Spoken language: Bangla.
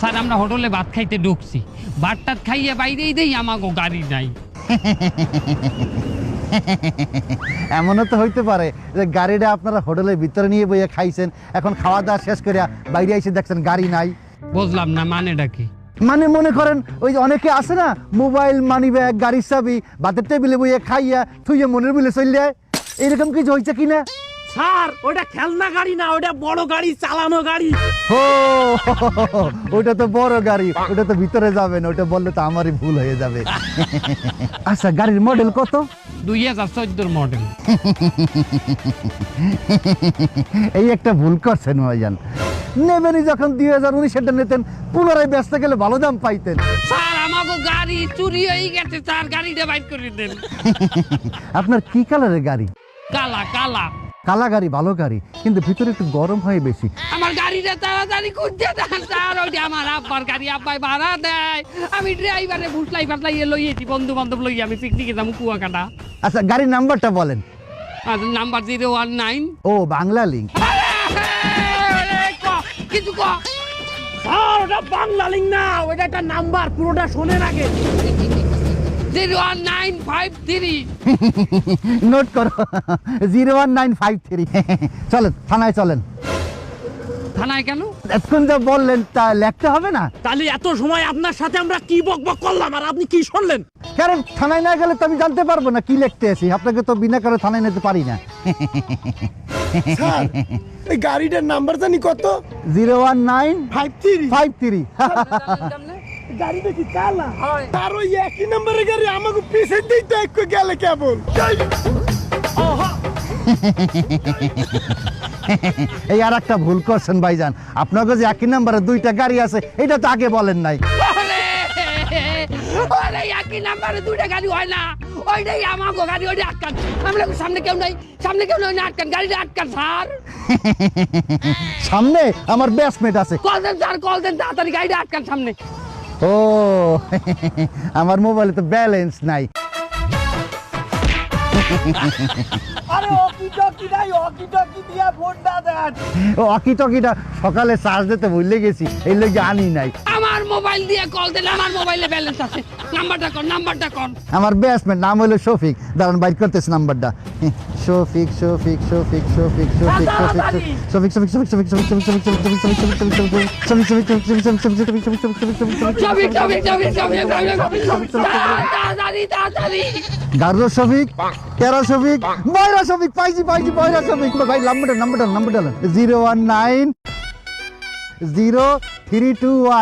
স্যার আমরা হোটেলে ভাত খাইতে ঢুকছি, ভাতটাত খাইয়ে বাইরেই দেই আমাগো গাড়ি নাই। এমনও তো হইতে পারে যে গাড়িটা আপনারা হোটেলের ভিতরে নিয়ে বইয়ে খাইছেন, এখন খাওয়া দাওয়া শেষ করে বাইরে এসে দেখছেন গাড়ি নাই। বুঝলাম না মানেটা কি? মানে মনে করেন ওই যে অনেকে আছে না, মোবাইল, মানি ব্যাগ, গাড়ির চাবি বাতের টেবিলে বইয়ে খাইয়া থুইয়ে মনের বিলে চলে যায়, এরকম কিছু হয়েছে কিনা? স্যার ওটা খেলনা গাড়ি না, ওটা বড় গাড়ি, চালানো গাড়ি। ও ওটা তো বড় গাড়ি, ওটা তো ভিতরে যাবে না, ওটা বললে তো আমারই ভুল হয়ে যাবে। আচ্ছা গাড়ির মডেল কত? 2014 মডেল। এই একটা ভুল করছেন ভাইজান, নেবেনই যখন 2019-এরটা নিতেন, পুনরায় বেচতে গেলে ভালো দাম পাইতেন। স্যার আমাগো গাড়ি চুরি হয়ে গেছে স্যার, গাড়িটা বাইর করে দেন। আপনার কি কালারের গাড়ি? কালা কালা। কালা গাড়ি ভালো গাড়ি, কিন্তু ভিতরে একটু গরম হয় বেশি। আমার গাড়িটা তাড়াতাড়ি খুঁজতে দেন স্যার, ওইটা আমার আব্বার গাড়ি, আব্বাই ভাড়া দেয়। আমি ড্রাইভারে ভুসলাই ফাসলাইয়ে লইয়েছি, বন্ধু বান্ধব লইয়ে আমি পিকনিকে যাবো কুয়াকাটা। আচ্ছা গাড়ির নাম্বারটা বলেন। নাম্বার 019। ও বাংলা লিঙ্ক। কিছু ক। স্যার ওটা বাংলা লিঙ্ক না, ওটা একটা নাম্বার, পুরোটা শোনেন আগে। 01953। নোট করো, 01953। চলেন থানায় চলেন। থানায় কেন? এখন যা বললেন তা লিখতে হবে না? তাহলে এত সময় আপনার সাথে আমরা কি বকবক করলাম আর আপনি কি শুনলেন? কারণ থানায় না গেলে তো আমি জানতে পারবো না কি লিখতে আছি, আপনাকে তো বিনা কারণে থানায় নিতে পারি না। স্যার এই গাড়িটার নাম্বার জানি কত? 01953। গাড়িটা কি কালা? তার ওই একই নাম্বারের গাড়ি আমাকে পিছন দিই তো একটু গেলে কেবল। এই আর একটা ভুল করছেন ভাইজান, আপনাকে যে একই নাম্বারে দুইটা গাড়ি আছে এটা তো আগে বলেন নাই। আরে একই নাম্বারে দুইটা গাড়ি হয় না, ওইটাই আমাগো গাড়ি, ওইটা আটকান। আমরা সামনে কেউ নাই, সামনে কেউ নাই, আটকান গাড়িটা আটকান স্যার। সামনে আমার ব্যাচমেট আছে। কল দেন স্যার, কল দেন তাড়াতাড়ি, গাড়িটা আটকান সামনে। ও আমার মোবাইলে তো ব্যালেন্স নাই। আরে অকি টকি নাই, অকি টকি দিয়া ফোনটা দেন। ও অকি টকিটা সকালে চার্জ দিতে ভুলে গেছি, এই লোক আনি নাই। আমার মোবাইল দিয়ে কল দেন, আমার মোবাইলে ব্যালেন্স আছে। নাম্বারটা কোন, নাম্বারটা কোন? আমার ব্যাচমেট নাম হলো শফিক, দাঁড়ান বাইর করতেছে নাম্বারটা। শফিক শফিক শফিক শফিক শফিক শফিক শফিক শফিক শফিক শফিক শফিক শফিক শফিক শফিক শফিক শফিক শফিক শফিক তাড়াতাড়ি তাড়াতাড়ি। গারো শফিক, তেরা শফিক, বয়রা শফিক, পাইছি পাইছি, বয়রা শফিক। ভাই নাম্বারটা 0190321।